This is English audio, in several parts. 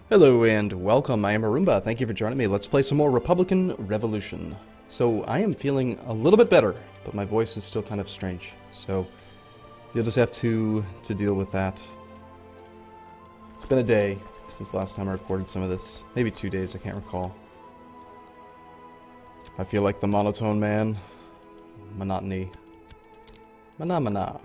Hello and welcome, I am Arumba. Thank you for joining me. Let's play some more Republican Revolution. So I am feeling a little bit better, but my voice is still kind of strange. So you'll just have to deal with that. It's been a day since the last time I recorded some of this. Maybe 2 days, I can't recall. I feel like the monotone man. Monotony. Mana.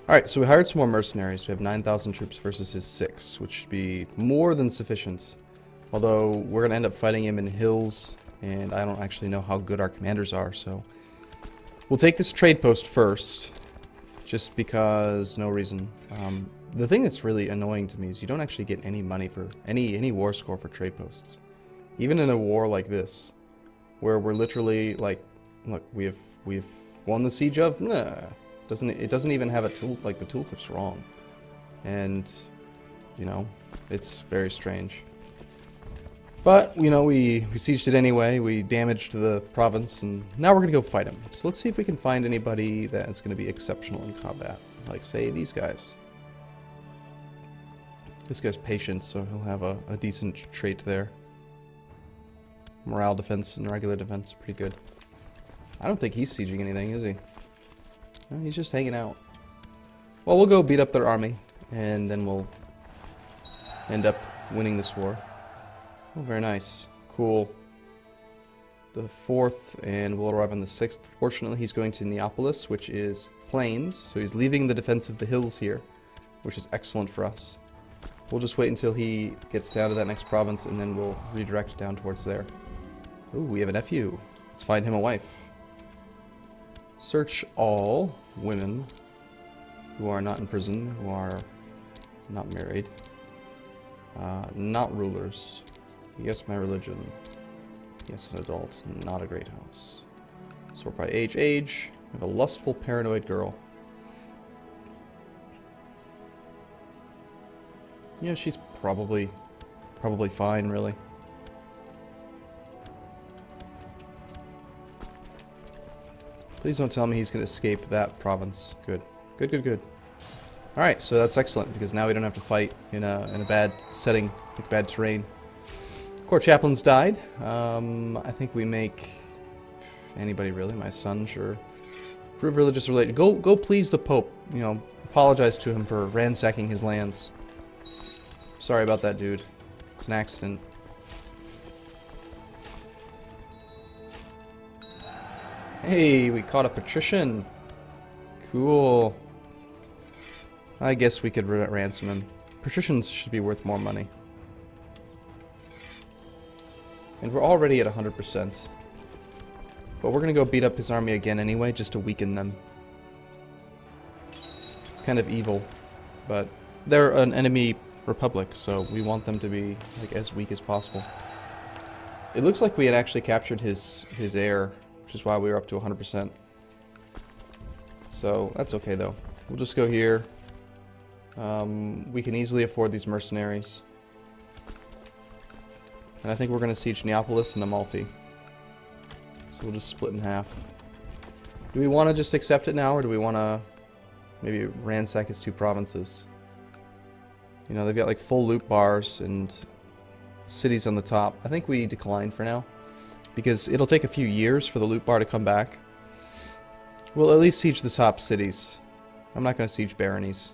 Alright, so we hired some more mercenaries. We have 9,000 troops versus his 6, which should be more than sufficient. Although, we're going to end up fighting him in hills, and I don't actually know how good our commanders are, so... We'll take this trade post first, just because, no reason. The thing that's really annoying to me is you don't actually get any money for, any war score for trade posts. Even in a war like this, where we're literally, like, look, we've won the siege of? Nah. It doesn't even have a tool, like the tooltip's wrong. And, you know, it's very strange. But, you know, we sieged it anyway, we damaged the province, and now we're gonna go fight him. So let's see if we can find anybody that is gonna be exceptional in combat. Like, say, these guys. This guy's patient, so he'll have a decent trait there. Morale defense and regular defense, pretty good. I don't think he's sieging anything, is he? No, he's just hanging out. Well, we'll go beat up their army, and then we'll end up winning this war. Oh, very nice. Cool. The 4th, and we'll arrive on the 6th. Fortunately, he's going to Neapolis, which is plains, so he's leaving the defense of the hills here, which is excellent for us. We'll just wait until he gets down to that next province, and then we'll redirect down towards there. Ooh, we have a nephew. Let's find him a wife. Search all women who are not in prison, who are not married, not rulers. Yes, my religion. Yes, an adult, not a great house. Sort by age. We have a lustful, paranoid girl. Yeah, she's probably fine, really. Please don't tell me he's going to escape that province. Good. Good. Alright, so that's excellent, because now we don't have to fight in a bad setting, like bad terrain. Court chaplains died. I think we make... anybody really? My son, sure. Prove religious related. Go please the Pope. You know, apologize to him for ransacking his lands. Sorry about that, dude. It's an accident. Hey, we caught a patrician. Cool. I guess we could ransom him. Patricians should be worth more money. And we're already at 100%. But we're gonna go beat up his army again anyway, just to weaken them. It's kind of evil, but they're an enemy republic, so we want them to be like as weak as possible. It looks like we had actually captured his heir, which is why we were up to 100%. So, that's okay though. We'll just go here. We can easily afford these mercenaries. And I think we're going to siege Neapolis and Amalfi. So we'll just split in half. Do we want to just accept it now, or do we want to maybe ransack his 2 provinces? You know, they've got like full loot bars and cities on the top. I think we decline for now, because it'll take a few years for the loot bar to come back. We'll at least siege the top cities. I'm not going to siege baronies.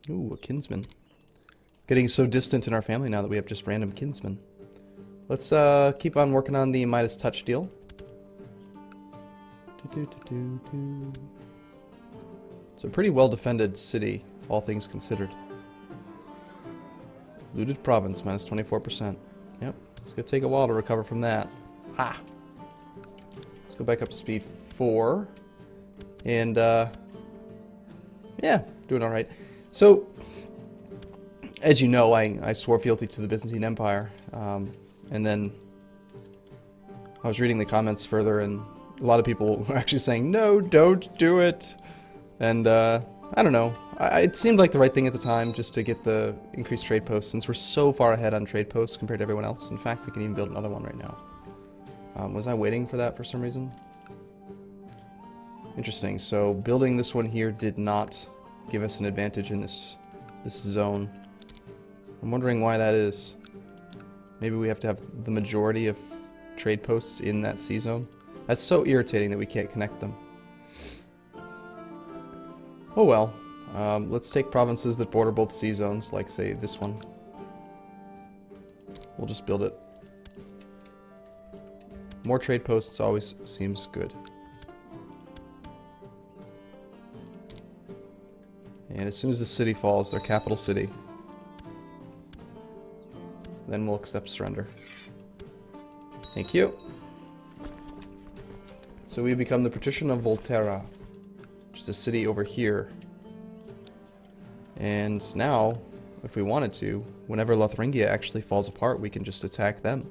Ooh, a kinsman. Getting so distant in our family now that we have just random kinsmen. Let's keep on working on the Midas Touch deal. It's a pretty well-defended city, all things considered. Looted province, minus 24%. Yep, it's gonna take a while to recover from that. Ha! Let's go back up to speed 4. And, yeah, doing alright. So, as you know, I swore fealty to the Byzantine Empire. And then I was reading the comments further, and a lot of people were actually saying, no, don't do it. And, I don't know. It seemed like the right thing at the time, just to get the increased trade posts, since we're so far ahead on trade posts compared to everyone else. In fact, we can even build another one right now. Was I waiting for that for some reason? Interesting. So building this one here did not give us an advantage in this zone. I'm wondering why that is. Maybe we have to have the majority of trade posts in that sea zone. That's so irritating that we can't connect them. Oh well. Let's take provinces that border both sea zones, like say this one. We'll just build it. More trade posts always seems good. And as soon as the city falls, their capital city, then we'll accept surrender. Thank you. So we become the Patrician of Volterra, which is a city over here. And now, if we wanted to, whenever Lotharingia actually falls apart, we can just attack them.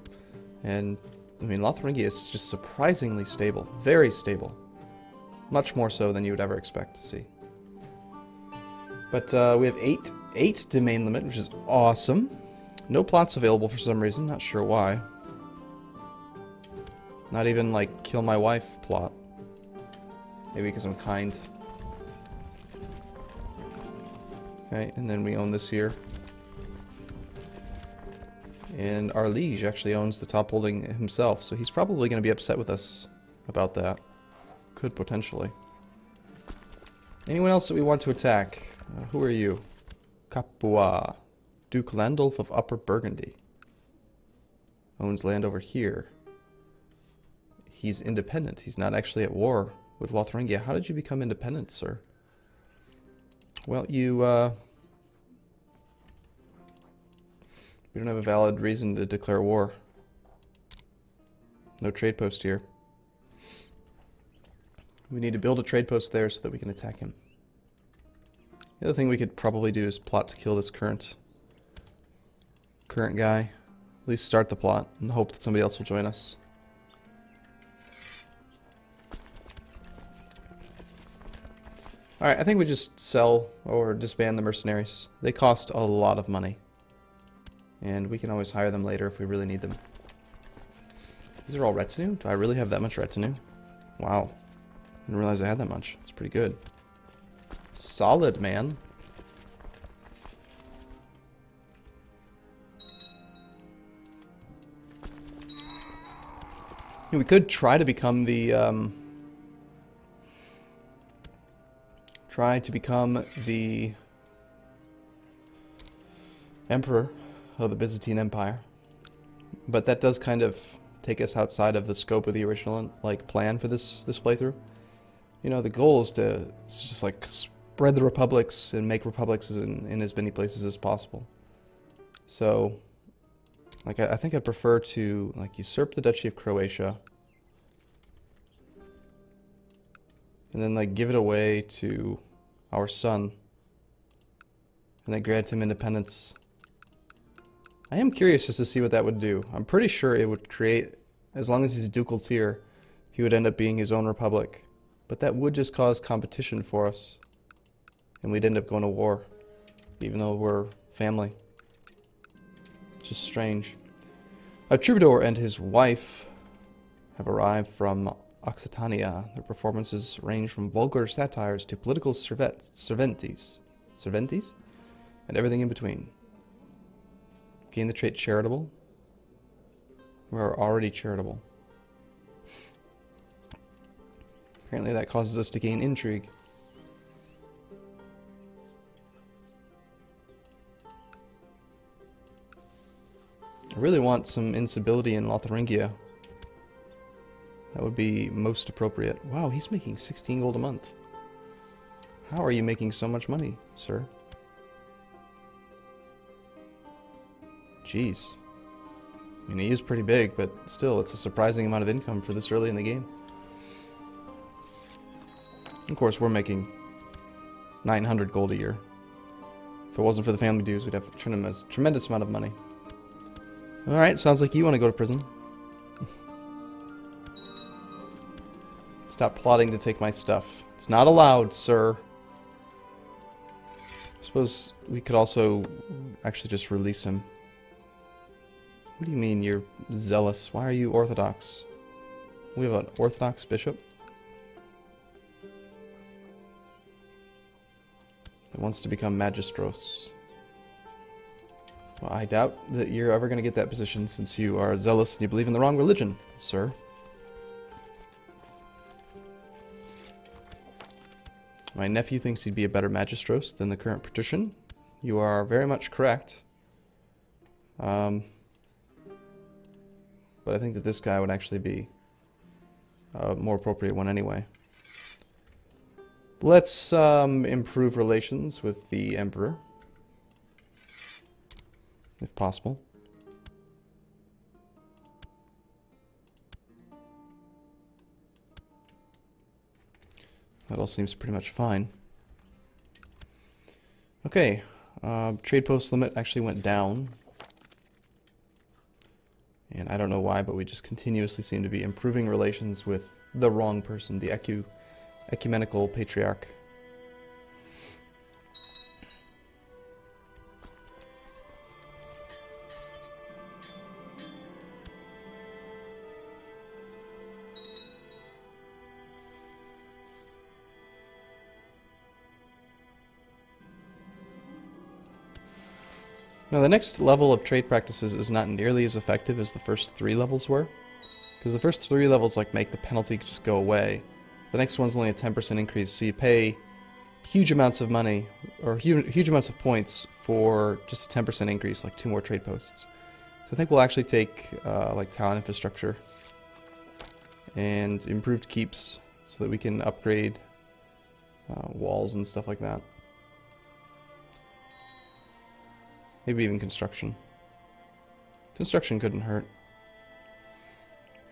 And, I mean, Lotharingia is just surprisingly stable. Very stable. Much more so than you would ever expect to see. But we have 8 domain limit, which is awesome. No plots available for some reason, not sure why. Not even, like, kill my wife plot. Maybe because I'm kind. Okay, and then we own this here. And our liege actually owns the top holding himself, so he's probably going to be upset with us about that. Could potentially. Anyone else that we want to attack? Who are you? Capua. Duke Landulf of Upper Burgundy. Owns land over here. He's independent. He's not actually at war with Lotharingia. How did you become independent, sir? Well, you, we don't have a valid reason to declare war. No trade post here. We need to build a trade post there so that we can attack him. The other thing we could probably do is plot to kill this current guy. At least start the plot and hope that somebody else will join us. Alright, I think we just sell or disband the mercenaries. They cost a lot of money. And we can always hire them later if we really need them. These are all retinue? Do I really have that much retinue? Wow. I didn't realize I had that much. It's pretty good. Solid, man. We could try to become the, Emperor of the Byzantine Empire. But that does kind of take us outside of the scope of the original, like, plan for this playthrough. You know, the goal is to just, like, spread the republics and make republics in as many places as possible. So, like, I think I'd prefer to, like, usurp the Duchy of Croatia. And then, like, give it away to our son. And then grant him independence. I am curious just to see what that would do. I'm pretty sure it would create, as long as he's a ducal tier, he would end up being his own republic. But that would just cause competition for us. And we'd end up going to war. Even though we're family. Just strange. A troubadour and his wife have arrived from Occitania. Their performances range from vulgar satires to political serventes. Serventes? And everything in between. Gain the trait charitable. We're already charitable. Apparently that causes us to gain intrigue. I really want some instability in Lotharingia. That would be most appropriate. Wow, he's making 16 gold a month. How are you making so much money, sir? Jeez. I mean, he is pretty big, but still, it's a surprising amount of income for this early in the game. Of course, we're making 900 gold a year. If it wasn't for the family dues, we'd have a tremendous amount of money. Alright, sounds like you want to go to prison. Stop plotting to take my stuff. It's not allowed, sir. I suppose we could also actually just release him. What do you mean you're zealous? Why are you orthodox? We have an orthodox bishop? that wants to become magistros. Well, I doubt that you're ever going to get that position since you are zealous and you believe in the wrong religion, sir. My nephew thinks he'd be a better magistros than the current patrician. You are very much correct. But I think that this guy would actually be a more appropriate one anyway. Let's improve relations with the Emperor, if possible. That all seems pretty much fine. Okay, trade post limit actually went down. And I don't know why, but we just continuously seem to be improving relations with the wrong person, the ecumenical patriarch. Now the next level of trade practices is not nearly as effective as the first 3 levels were. Because the first 3 levels like make the penalty just go away. The next one's only a 10% increase, so you pay huge amounts of money, or huge amounts of points for just a 10% increase, like 2 more trade posts. So I think we'll actually take like town infrastructure and improved keeps so that we can upgrade walls and stuff like that. Maybe even construction. Construction couldn't hurt.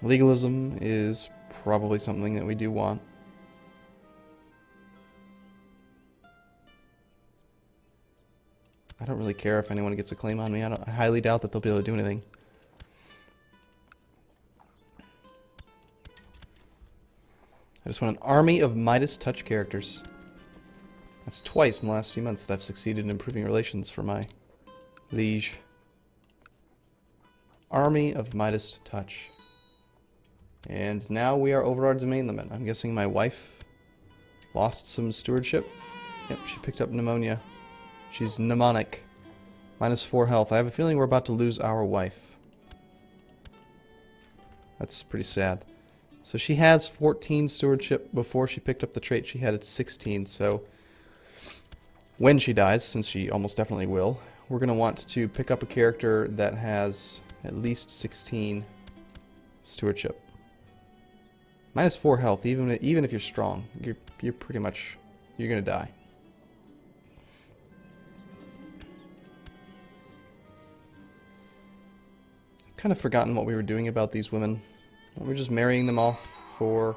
Legalism is probably something that we do want. I don't really care if anyone gets a claim on me. I highly doubt that they'll be able to do anything. I just want an army of Midas touch characters. That's twice in the last few months that I've succeeded in improving relations for my liege. Army of Midas touch. And now we are over our domain limit. I'm guessing my wife lost some stewardship. Yep, she picked up pneumonia. She's mnemonic. -4 health. I have a feeling we're about to lose our wife. That's pretty sad. So she has 14 stewardship. Before she picked up the trait she had at 16. So when she dies, since she almost definitely will, we're going to want to pick up a character that has at least 16 stewardship. -4 health, even if you're strong, you're pretty much, you're going to die. Kind of forgotten what we were doing about these women. We're just marrying them off for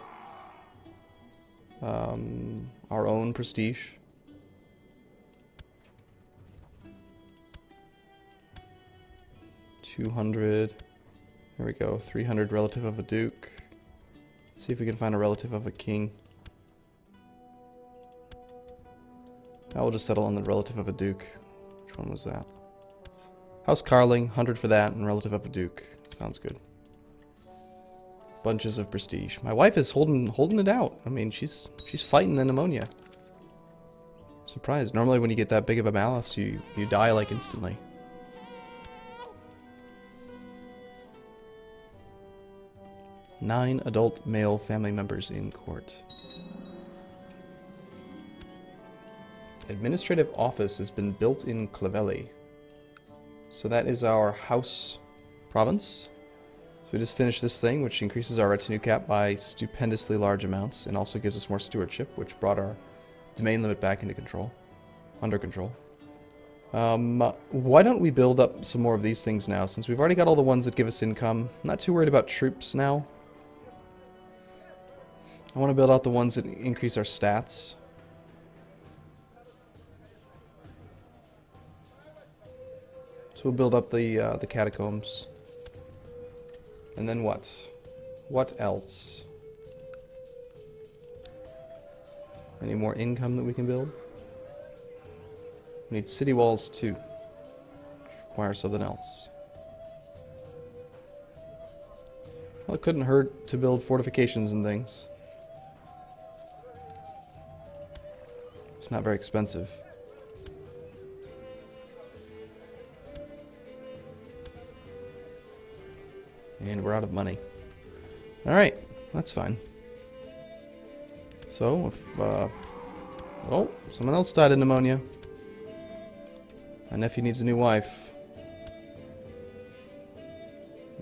our own prestige. $200. There we go. 300 relative of a duke. Let's see if we can find a relative of a king. I will just settle on the relative of a duke. Which one was that? House Carling, 100 for that, and relative of a duke. Sounds good. Bunches of prestige. My wife is holding it out. I mean, she's fighting the pneumonia. Surprised. Normally when you get that big of a malice, you die like instantly. Nine adult male family members in court. Administrative office has been built in Clavelli. So that is our house province. So we just finished this thing, which increases our retinue cap by stupendously large amounts, and also gives us more stewardship, which brought our domain limit back into control, under control. Why don't we build up some more of these things now, since we've already got all the ones that give us income. I'm not too worried about troops now. I want to build out the ones that increase our stats. So we'll build up the catacombs. And then what? What else? Any more income that we can build? We need city walls too. Require something else. Well, it couldn't hurt to build fortifications and things. It's not very expensive. And we're out of money. Alright, that's fine. So, if, oh, someone else died of pneumonia. My nephew needs a new wife.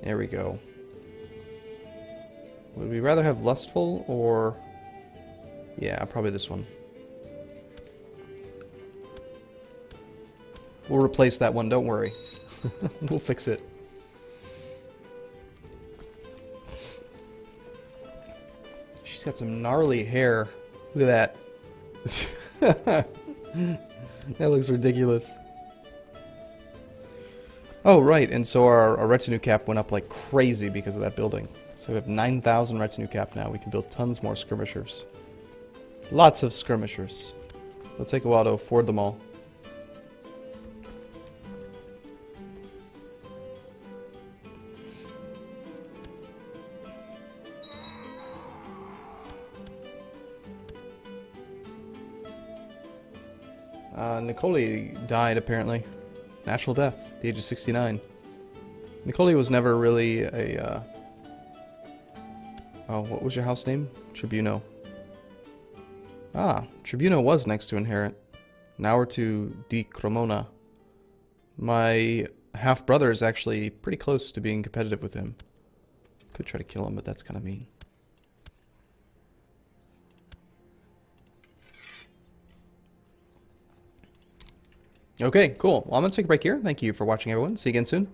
There we go. Would we rather have lustful or... Yeah, probably this one. We'll replace that one, don't worry. We'll fix it. She's got some gnarly hair. Look at that. That looks ridiculous. Oh, right, and so our retinue cap went up like crazy because of that building. So we have 9,000 retinue cap now. We can build tons more skirmishers. Lots of skirmishers. It'll take a while to afford them all. Nicole died, apparently. Natural death, at the age of 69. Nicole was never really a, Oh, what was your house name? Tribuno. Ah, Tribuno was next to inherit. Now we're to Di Cremona. My half-brother is actually pretty close to being competitive with him. Could try to kill him, but that's kind of mean. Okay, cool. Well, I'm going to take a break here. Thank you for watching, everyone. See you again soon.